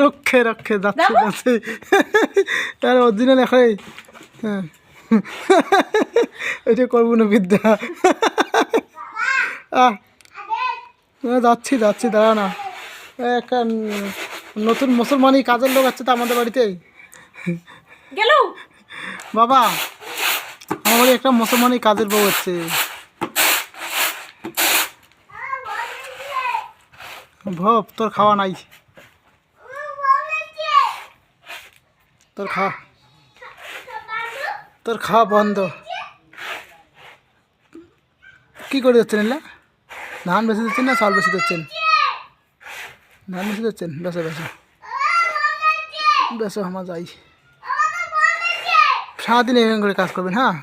রক্ষে রক্ষে যাচ্ছে যাচ্ছে আর অরিজিনাল এখন হ্যাঁ এটা করবো না বিদ্যা যাচ্ছি যাচ্ছি দাঁড়া না একটা নতুন মুসলমানি কাজের লোক আছে তো আমাদের বাড়িতে গেল বাবা আমার বাড়ি একটা মুসলমানি কাজের বউ হচ্ছে ভব তোর খাওয়া নাই তোর খাওয়া বন্ধ কি করে যাচ্ছেন এলা ধান বেশি দিচ্ছেন না চাল বেশি দিচ্ছেন ধান বেশি দিচ্ছেন বেসো বেসো বেসো আমার যাই সারাদিন এরকম করে কাজ করবেন হ্যাঁ